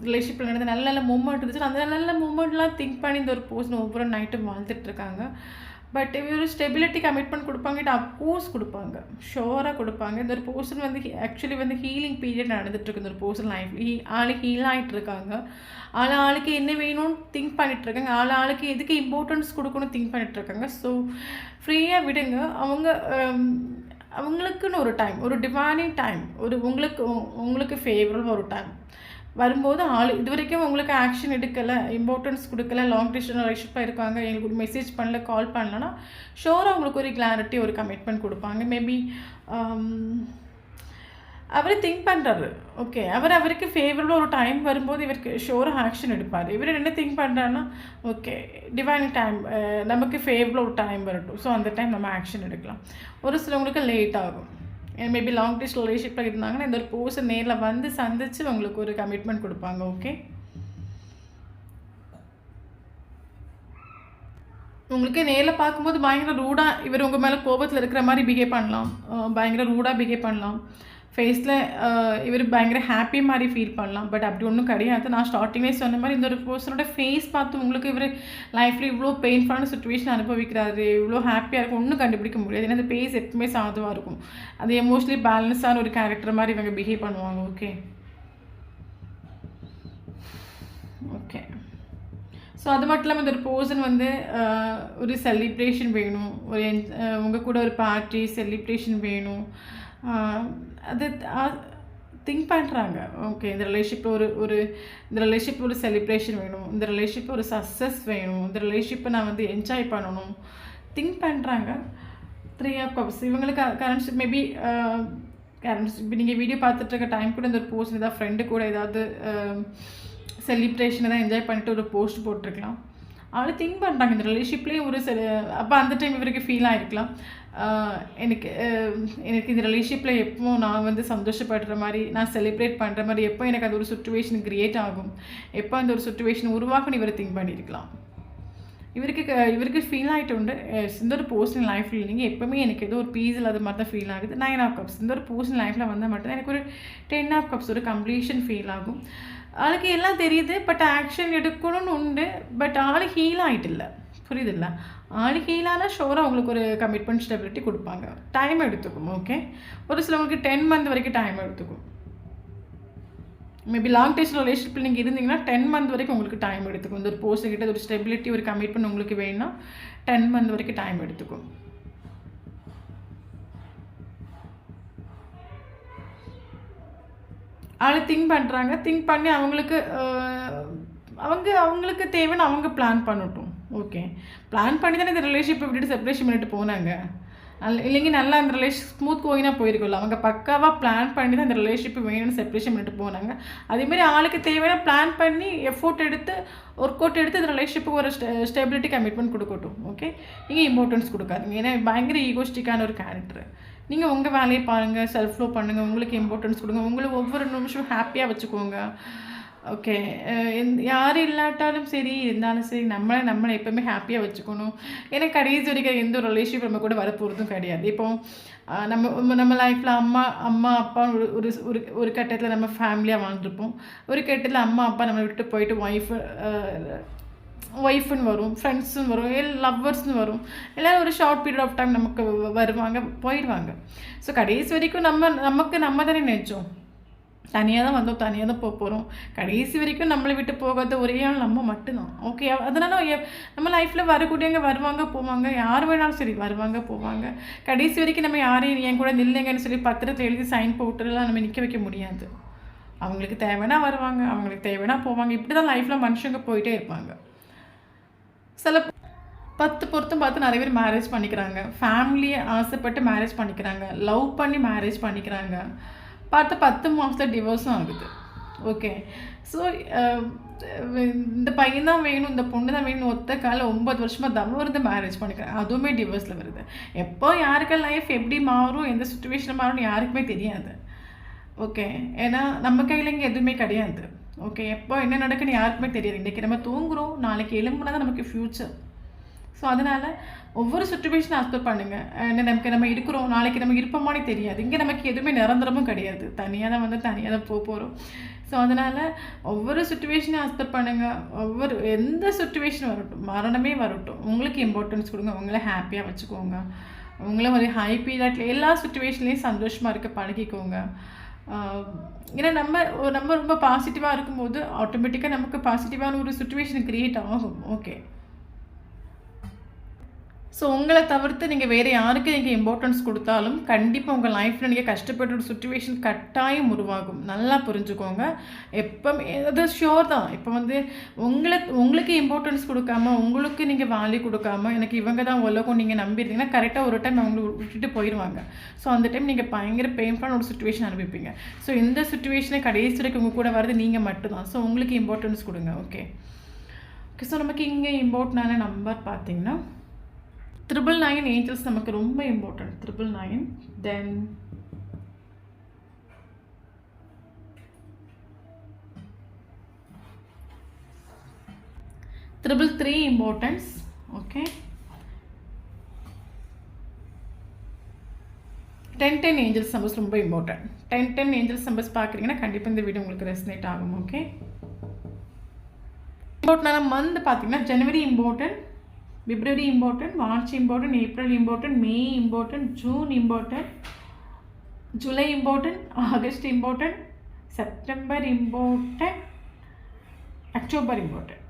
ரிலேஷன்ஷிப்பில் நடந்த நல்ல நல்ல மூமெண்ட் இருந்துச்சுன்னா அந்த நல்ல மூமெண்ட்லாம் திங்க் பண்ணி இந்த ஒரு பர்சன் ஒவ்வொரு நைட்டும் வாழ்ந்துட்டுருக்காங்க. பட் இவர் ஸ்டெபிலிட்டி கமிட்மெண்ட் கொடுப்பாங்க, அப்கோர்ஸ் கொடுப்பாங்க, ஷோராக கொடுப்பாங்க. இந்த ஒரு பர்சன் வந்து ஆக்சுவலி வந்து ஹீலிங் பீரியட் நடந்துகிட்ருக்கு. இந்த ஒரு பர்சன் லைஃப் ஆள் ஹீல் ஆகிட்டுருக்காங்க. ஆளுக்கு என்ன வேணும்னு திங்க் பண்ணிகிட்ருக்காங்க. ஆளுக்கு எதுக்கு இம்பார்ட்டன்ஸ் கொடுக்கணும் திங்க் பண்ணிகிட்ருக்காங்க. ஸோ ஃப்ரீயாக விடுங்க. அவங்களுக்குன்னு ஒரு டைம், ஒரு டிவைனிங் டைம், உங்களுக்கு ஃபேவரபிள் ஒரு டைம் வரும்போது இது வரைக்கும் உங்களுக்கு ஆக்ஷன் எடுக்கலை, இம்பார்ட்டன்ஸ் கொடுக்கல, லாங் டிஸ்டன்ஸ் ரிலேஷன்ஷிப்பாக இருக்காங்க, எங்களுக்கு ஒரு மெசேஜ் பண்ணல, கால் பண்ணலன்னா ஷோராக உங்களுக்கு ஒரு கிளாரிட்டி, ஒரு கமிட்மெண்ட் கொடுப்பாங்க. மேபி அவர் திங்க் பண்ணுறாரு. ஓகே, அவருக்கு ஃபேவரபிள் ஒரு டைம் வரும்போது இவருக்கு ஷோராக ஆக்ஷன் எடுப்பார். இவர் என்ன திங்க் பண்ணுறாருன்னா, ஓகே டிவைனிங் டைம், நமக்கு ஃபேவரபிள் ஒரு டைம் வரட்டும், ஸோ அந்த டைம் நம்ம ஆக்ஷன் எடுக்கலாம். ஒரு சிலவங்களுக்கு லேட் ஆகும். மேபி லாங் டிஸ்டன்ஸ் ரிலேஷன்ஷிப்பில் இருந்தாங்கன்னா இந்த ஒரு பர்சன் நேரில் வந்து சந்தித்து உங்களுக்கு ஒரு கமிட்மெண்ட் கொடுப்பாங்க. ஓகே, உங்களுக்கு நேரில் பார்க்கும்போது பயங்கர ரூடாக இவர் உங்கள் மேலே கோபத்தில் இருக்கிற மாதிரி பிஹேவ் பண்ணலாம், பயங்கர ரூடாக பிஹேவ் பண்ணலாம். ஃபேஸில் இவர் பயங்கர ஹாப்பி மாதிரி ஃபீல் பண்ணலாம். பட் அப்படி ஒன்றும் கிடையாது. நான் ஸ்டார்டிங்கே சொன்ன மாதிரி இந்த ஒரு பர்சனோட ஃபேஸ் பார்த்து உங்களுக்கு இவர் லைஃப்பில் இவ்வளோ பெயின்ஃபுல்லான சுச்சுவேஷன் அனுபவிக்கிறாரு, இவ்வளோ ஹாப்பியாக இருக்கும் ஒன்றும் கண்டுபிடிக்க முடியாது. ஏன்னா அந்த ஃபேஸ் எப்பவுமே சாதுவாக இருக்கும். அது எமோஷ்னலி பேலன்ஸான ஒரு கேரக்டர் மாதிரி இவங்க பிஹேவ் பண்ணுவாங்க. ஓகே, ஸோ அது மட்டும் இல்லாமல் இந்த ஒரு பர்சன் வந்து ஒரு செலிப்ரேஷன் வேணும், ஒரு உங்கள் கூட ஒரு பார்ட்டி செலிப்ரேஷன் வேணும், அது திங்க் பண்ணுறாங்க. ஓகே, இந்த ரிலேஷன்ஷிப்பில் இந்த ரிலேஷன்ஷிப் ஒரு செலிப்ரேஷன் வேணும், இந்த ரிலேஷன்ஷிப் ஒரு சக்ஸஸ் வேணும், இந்த ரிலேஷன்ஷிப்பை நான் வந்து என்ஜாய் பண்ணணும், திங்க் பண்ணுறாங்க. 3 ஆஃப் கப்ஸ் இவங்களுக்கு கரண்ட் மேபி இப்போ நீங்கள் வீடியோ பார்த்துட்டு இருக்க டைம் கூட இந்த ஒரு போஸ்ட் ஏதாவது ஃப்ரெண்டு கூட ஏதாவது செலிப்ரேஷனை தான் என்ஜாய் பண்ணிட்டு ஒரு போஸ்ட் போட்டிருக்கலாம். அவளை திங்க் பண்ணுறாங்க இந்த ரிலேஷன்ஷிப்லேயும் அப்போ அந்த டைம் இவருக்கு ஃபீல் ஆகிருக்கலாம், எனக்கு இந்த ரிலேஷன்ஷிப்பில் எப்போ நான் வந்து சந்தோஷப்படுற மாதிரி, நான் செலிப்ரேட் பண்ணுற மாதிரி எப்போ எனக்கு அது ஒரு சுச்சுவேஷன் க்ரியேட் ஆகும், எப்போ அந்த ஒரு சுச்சுவேஷன் உருவாக்குன்னு இவர் திங்க் பண்ணியிருக்கலாம். இவருக்கு ஃபீல் ஆகிட்டு உண்டு. இந்த ஒரு பர்சனல் லைஃப்பில் நீங்கள் எப்போவுமே எனக்கு ஏதோ ஒரு பீஸ் இல்லாத மாதிரி தான் ஃபீல் ஆகுது. 9 ஆஃப் கப்ஸ் இந்த ஒரு பர்சனல் லைஃப்பில் வந்தால் மட்டும்தான் எனக்கு ஒரு 10 ஆஃப் கப்ஸ் ஒரு கம்ப்ளீஷன் ஃபீல் ஆகும். ஆளுக்கு எல்லாம் தெரியுது, பட் ஆக்ஷன் எடுக்கணும்னு உண்டு, பட் ஆள் ஹீல் ஆகிட்டு இல்லை. புரியுதில்ல? ஆள் ஹீலானால் ஷோராக அவங்களுக்கு ஒரு கமிட்மெண்ட் ஸ்டெபிலிட்டி கொடுப்பாங்க. டைம் எடுத்துக்கும். ஓகே, ஒரு சிலவங்களுக்கு 10 மந்த் வரைக்கும் டைம் எடுத்துக்கும். மேபி லாங் டேஸ் ரிலேஷன்ஷிப்பில் நீங்கள் இருந்தீங்கன்னா 10 மந்த் வரைக்கும் உங்களுக்கு டைம் எடுத்துக்கும். இந்த ஒரு போஸ்ட்கிட்ட ஒரு ஸ்டெபிலிட்டி ஒரு கமிட்மெண்ட் உங்களுக்கு வேணும்னா 10 மந்த் வரைக்கும் டைம் எடுத்துக்கும். ஆள் திங்க் பண்ணுறாங்க. திங்க் பண்ணி அவங்களுக்கு தேவைன்னு அவங்க பிளான் பண்ணட்டும். ஓகே, பிளான் பண்ணி தானே இந்த ரிலேஷன்ஷிப்பை விட்டுட்டு செப்பரேஷன் பண்ணிட்டு போனாங்க. இல்லைங்க, நல்லா அந்த ரிலேஷன் ஸ்மூத் கோயினாக போயிருக்கும்ல. அவங்க பக்காவாக பிளான் பண்ணி தான் இந்த ரிலேஷன்ஷிப் வேணும்னு செப்பரேஷன் பண்ணிட்டு போனாங்க. அதேமாதிரி ஆளுக்கு தேவையான பிளான் பண்ணி எஃபோர்ட் எடுத்து ஒர்க் அவுட் எடுத்து இந்த ரிலேஷன்ஷிப்புக்கு ஒரு ஸ்டெபிலிட்டி கமிட்மெண்ட் கொடுக்கட்டும். ஓகே, நீங்கள் இம்பார்ட்டன்ஸ் கொடுக்காதீங்க. ஏன்னா பயங்கர ஈகோஸ்டிக்கான ஒரு கேரக்டர். நீங்கள் உங்கள் வேலையை பாருங்கள், செல்ஃப் லவ் பண்ணுங்கள், உங்களுக்கு இம்பார்ட்டன்ஸ் கொடுங்க, உங்களுக்கு ஒவ்வொரு நிமிஷம் ஹாப்பியாக வச்சுக்கோங்க. ஓகே, யார் இல்லாட்டாலும் சரி, இருந்தாலும் சரி, நம்மளை எப்போவுமே ஹாப்பியாக வச்சுக்கணும். ஏன்னா கடைசி வரைக்கும் எந்த ஒரு ரிலேஷன்ஷிப் நம்ம கூட வரப்போகிறதும் கிடையாது. இப்போ நம்ம லைஃப்பில் அம்மா அப்பா ஒரு கட்டத்தில் நம்ம ஃபேமிலியாக வாழ்ந்துருப்போம். ஒரு கட்டத்தில் அம்மா அப்பா நம்மளை விட்டு போயிட்டு ஒய்ஃப்னு வரும், ஃப்ரெண்ட்ஸுன்னு வரும், லவ்வர்ஸ்னு வரும். எல்லோரும் ஒரு ஷார்ட் பீரியட் ஆஃப் டைம் நமக்கு வருவாங்க, போயிடுவாங்க. ஸோ கடைசி வரைக்கும் நம்ம தானே நினைச்சோம் தனியாக தான் வந்தோம், தனியாக தான் போகிறோம். கடைசி வரைக்கும் நம்மளை விட்டு போகாத ஒரே ஆள் நம்ம மட்டும்தான். ஓகே, அதனால் நம்ம லைஃப்பில் வரக்கூடியவங்க வருவாங்க போவாங்க, யார் வேணாலும் சரி வருவாங்க போவாங்க. கடைசி வரைக்கும் நம்ம யாரையும் என் கூட நில்லைங்கன்னு சொல்லி பத்திரத்தை எழுதி சைன் போட்டுலாம் நம்ம நிற்க வைக்க முடியாது. அவங்களுக்கு தேவைன்னா வருவாங்க, அவங்களுக்கு தேவைன்னா போவாங்க. இப்படி தான் லைஃப்பில் மனுஷங்க போயிட்டே இருப்பாங்க. சில 10 பொருத்தம் பார்த்து நிறைய பேர் மேரேஜ் பண்ணிக்கிறாங்க, ஃபேமிலியை ஆசைப்பட்டு மேரேஜ் பண்ணிக்கிறாங்க, லவ் பண்ணி மேரேஜ் பண்ணிக்கிறாங்க. பார்த்து 10 மாதத்தில் டிவோர்ஸும் ஆகுது. ஓகே, ஸோ இந்த பையன் தான் வேணும், இந்த பொண்ணு தான் வேணும், ஒத்த கால 9 வருஷமாக தவறு இருந்து மேரேஜ் பண்ணிக்கிறேன், அதுவுமே டிவோர்ஸில் வருது. எப்போ யாருக்கு லைஃப் எப்படி மாறும், எந்த சுச்சுவேஷன் மாறும்னு யாருக்குமே தெரியாது. ஓகே, ஏன்னா நம்ம கையில் இங்கே எதுவுமே கிடையாது. ஓகே, எப்போ என்ன நடக்குன்னு யாருக்குமே தெரியாது. இன்றைக்கி நம்ம தூங்குகிறோம், நாளைக்கு எலும்புனா தான் நமக்கு ஃப்யூச்சர். ஸோ அதனால் ஒவ்வொரு சுச்சுவேஷனை அக்செப்ட் பண்ணுங்கள். நம்ம இருக்கிறோம், நாளைக்கு நம்ம இருப்போமானே தெரியாது. இங்கே நமக்கு எதுவுமே நிரந்தரமும் கிடையாது, தனியாக தான் தனியாக தான் போகிறோம். ஸோ அதனால் ஒவ்வொரு சுச்சுவேஷனையும் அக்செப்ட் பண்ணுங்கள். எந்த சுச்சுவேஷன் வரட்டும், மரணமே வரட்டும், உங்களுக்கு இம்பார்ட்டன்ஸ் கொடுங்க, உங்களை ஹாப்பியாக வச்சுக்கோங்க. உங்களை ஒரு ஹை பீரியட்ல எல்லா சுச்சுவேஷன்லேயும் சந்தோஷமாக இருக்க பழகிக்கோங்க. ஏன்னா நம்ம ரொம்ப பாசிட்டிவாக இருக்கும்போது ஆட்டோமேட்டிக்காக நமக்கு பாசிட்டிவான ஒரு சுச்சுவேஷன் க்ரியேட் ஆகும். ஓகே, ஸோ உங்களை தவிர்த்து நீங்கள் வேறு யாருக்கு நீங்கள் இம்பார்ட்டன்ஸ் கொடுத்தாலும் கண்டிப்பாக உங்கள் லைஃப்பில் நீங்கள் கஷ்டப்பட்ட ஒரு சுச்சுவேஷன் கட்டாயம் உருவாகும். நல்லா புரிஞ்சுக்கோங்க. அது ஷியோர் தான். இப்போ உங்களுக்கு இம்பார்ட்டன்ஸ் கொடுக்காம, உங்களுக்கு நீங்கள் வேல்யூ கொடுக்காம, எனக்கு இவங்க தான் உலகம் நீங்கள் நம்பியிருந்தீங்கன்னா கரெக்டாக ஒரு டைம் அவங்களை விட்டுட்டு போயிடுவாங்க. ஸோ அந்த டைம் நீங்கள் பயங்கர பெயின்ஃபுல்லான ஒரு சுச்சுவேஷன் அனுப்பிப்பீங்க. ஸோ இந்த சுச்சுவேஷனை கடைசி வரைக்கும் உங்கள் கூட வர்றது நீங்கள் மட்டும்தான். ஸோ உங்களுக்கு இம்பார்ட்டன்ஸ் கொடுங்க. ஓகே, ஸோ நமக்கு இங்கே இம்பார்ட்டண்டான நம்பர் பார்த்தீங்கன்னா 999 ஏஞ்சல்ஸ் நமக்கு ரொம்ப இம்பார்ட்டன்ட். 999, தென் 333 இம்பார்ட்டன்ஸ். ஓகே, 1010 ஏஞ்சல்ஸ் நம்பர்ஸ் ரொம்ப இம்பார்ட்டன்ட். 1010 ஏஞ்சல்ஸ் நம்பர்ஸ் பார்க்குறீங்கன்னா கண்டிப்பாக இந்த வீடியோ உங்களுக்கு ரெசனேட் ஆகும். ஓகே, இம்பார்ட்டண்டான மந்த் பார்த்தீங்கன்னா January important, February important, March important, April important, May important, June important, July important, August important, September important, October important.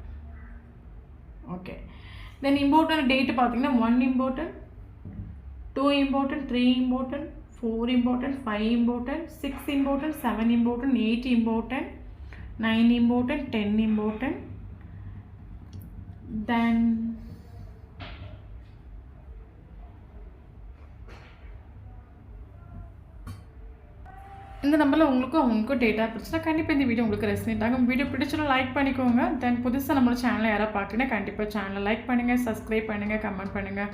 Okay. Then important date பார்த்தீங்கன்னா 1 important, 2 important, 3 important, 4 important, 5 important, 6 important, 7 important, 8 important, 9 important, 10 important. Then இந்த நம்பரில் உங்களுக்கும் data பிடிச்சினா கண்டிப்பாக இந்த video உங்களுக்கு resonate ஆகும். Video பிடிச்சனா like பண்ணிக்கோங்க. தென் புதுசாக நம்மளோட சேனலை யாராவது பார்க்குறீங்கன்னா கண்டிப்பாக சேனலை லைக் பண்ணுங்கள், சப்ஸ்கிரைப் பண்ணுங்கள், கமெண்ட் பண்ணுங்கள்.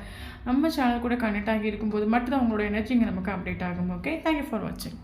நம்ம சேனல் கூட கனெக்ட் ஆகி இருக்கும்போது மட்டும்தான் உங்களோட எனர்ஜி இங்கே நமக்கு அப்டேட் ஆகும். ஓகே, தேங்க்யூ ஃபார் வாட்சிங்.